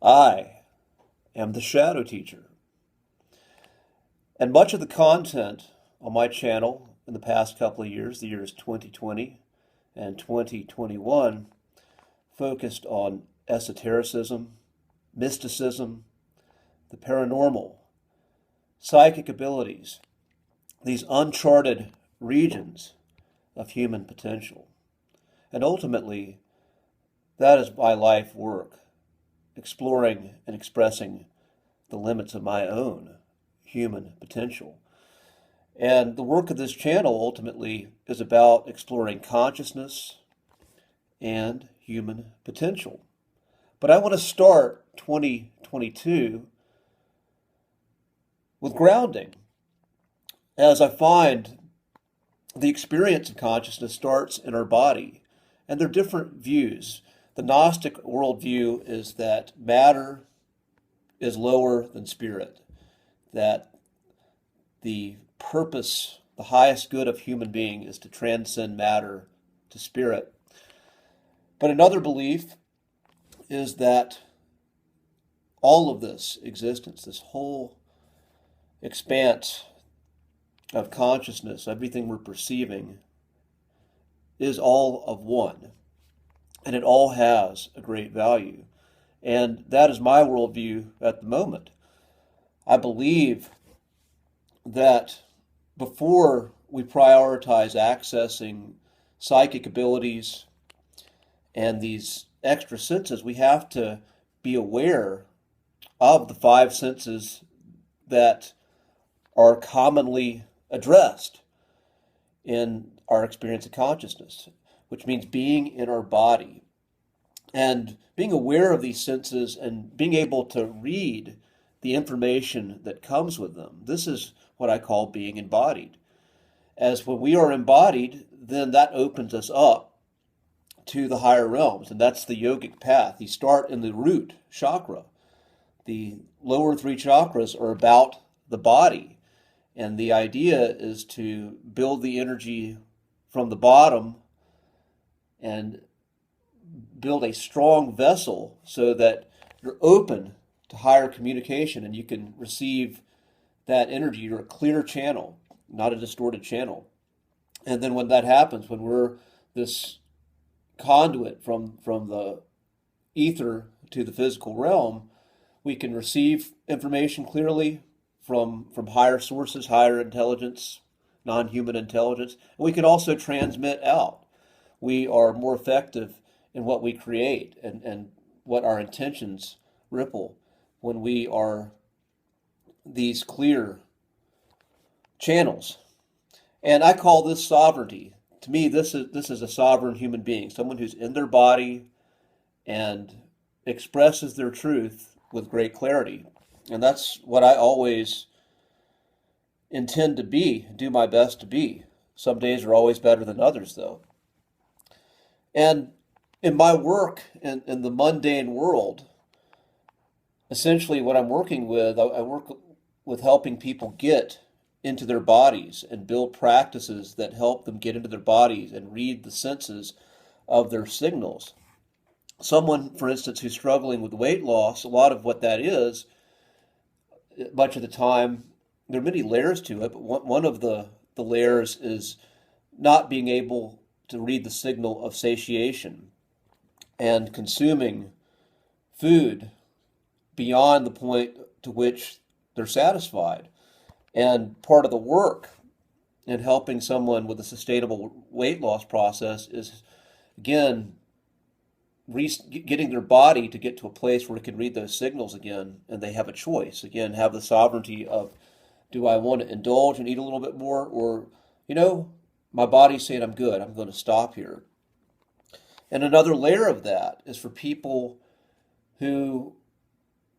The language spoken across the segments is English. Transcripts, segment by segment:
I am the Shadow Teacher, and much of the content on my channel in the past couple of years, the years 2020 and 2021, focused on esotericism, mysticism, the paranormal, psychic abilities, these uncharted regions of human potential. And ultimately, that is my life work, exploring and expressing the limits of my own human potential. And the work of this channel ultimately is about exploring consciousness and human potential. But I want to start 2022 with grounding, as I find the experience of consciousness starts in our body, and there are different views. The Gnostic worldview is that matter is lower than spirit, that the purpose, the highest good of human being is to transcend matter to spirit. But another belief is that all of this existence, this whole expanse of consciousness, everything we're perceiving, is all of one. And it all has a great value. And that is my worldview at the moment. I believe that before we prioritize accessing psychic abilities and these extra senses, we have to be aware of the five senses that are commonly addressed in our experience of consciousness, which means being in our body and being aware of these senses and being able to read the information that comes with them. This is what I call being embodied. As when we are embodied, then that opens us up to the higher realms, and that's the yogic path. You start in the root chakra. The lower three chakras are about the body, and the idea is to build the energy from the bottom and build a strong vessel so that you're open to higher communication and you can receive that energy. You're a clear channel, not a distorted channel. And then when that happens, when we're this conduit from the ether to the physical realm, we can receive information clearly from higher sources, higher intelligence, non-human intelligence. And we can also transmit out. We are more effective in what we create and what our intentions ripple when we are these clear channels. And I call this sovereignty. To me, this is a sovereign human being, someone who's in their body and expresses their truth with great clarity. And that's what I always intend to be, do my best to be. Some days are always better than others, though. And in my work in the mundane world, essentially what I'm working with, I work with helping people get into their bodies and build practices that help them get into their bodies and read the senses of their signals. Someone, for instance, who's struggling with weight loss, a lot of what that is, much of the time, there are many layers to it, but one of the layers is not being able to read the signal of satiation and consuming food beyond the point to which they're satisfied. And part of the work in helping someone with a sustainable weight loss process is, again, getting their body to get to a place where it can read those signals again, and they have a choice. Again, have the sovereignty of, do I want to indulge and eat a little bit more? Or, my body's saying I'm good, I'm going to stop here. And another layer of that is for people who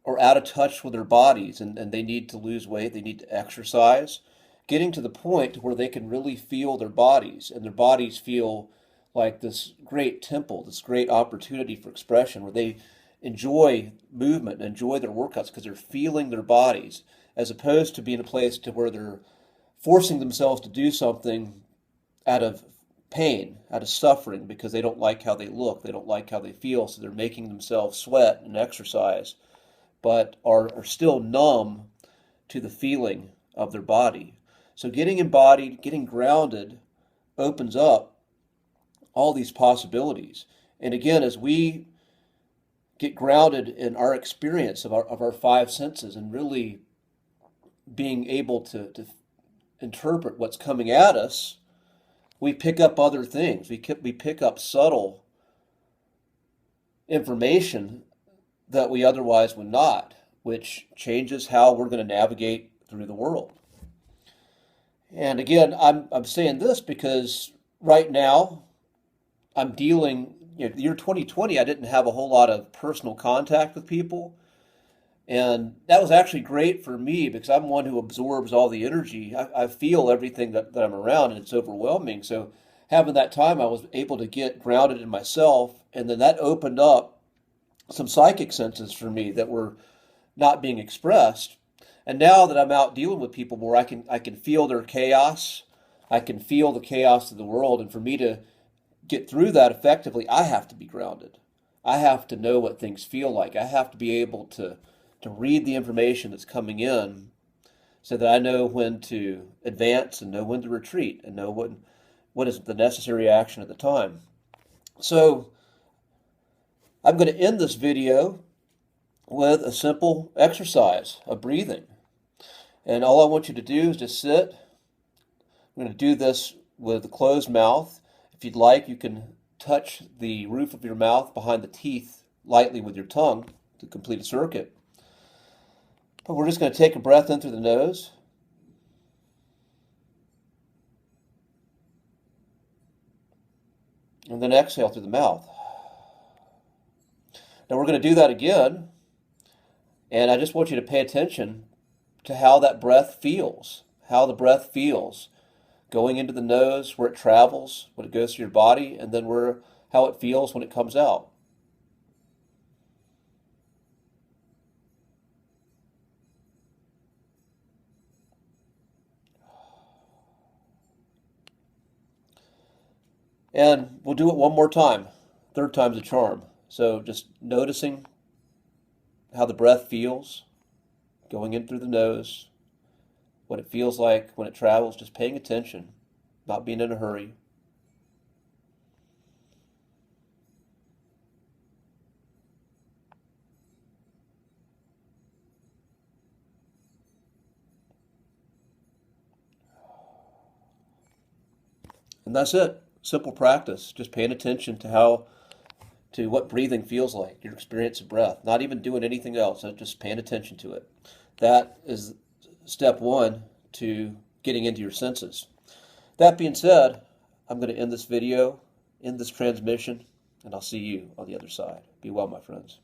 are out of touch with their bodies and they need to lose weight, they need to exercise, getting to the point where they can really feel their bodies, and their bodies feel like this great temple, this great opportunity for expression where they enjoy movement, enjoy their workouts because they're feeling their bodies, as opposed to being a place to where they're forcing themselves to do something out of pain, out of suffering, because they don't like how they look, they don't like how they feel, so they're making themselves sweat and exercise but are still numb to the feeling of their body. So getting embodied, getting grounded opens up all these possibilities. And again, as we get grounded in our experience of our five senses and really being able to interpret what's coming at us, we pick up other things. We pick up subtle information that we otherwise would not, which changes how we're going to navigate through the world. And again, I'm saying this because right now I'm dealing, the year 2020, I didn't have a whole lot of personal contact with people. And that was actually great for me because I'm one who absorbs all the energy. I feel everything that I'm around, and it's overwhelming. So having that time, I was able to get grounded in myself, and then that opened up some psychic senses for me that were not being expressed. And now that I'm out dealing with people more, I can feel their chaos. I can feel the chaos of the world, and for me to get through that effectively, I have to be grounded. I have to know what things feel like. I have to be able to read the information that's coming in so that I know when to advance and know when to retreat and know what is the necessary action at the time. So I'm going to end this video with a simple exercise of breathing. And all I want you to do is just sit. I'm going to do this with a closed mouth. If you'd like, you can touch the roof of your mouth behind the teeth lightly with your tongue to complete a circuit. But we're just going to take a breath in through the nose. And then exhale through the mouth. Now we're going to do that again. And I just want you to pay attention to how that breath feels. How the breath feels going into the nose, where it travels, when it goes through your body, and then how it feels when it comes out. And we'll do it one more time. Third time's a charm. So just noticing how the breath feels going in through the nose, what it feels like when it travels, just paying attention, not being in a hurry. And that's it. Simple practice. Just paying attention to what breathing feels like, your experience of breath. Not even doing anything else, just paying attention to it. That is step one to getting into your senses. That being said, I'm going to end this video, end this transmission, and I'll see you on the other side. Be well, my friends.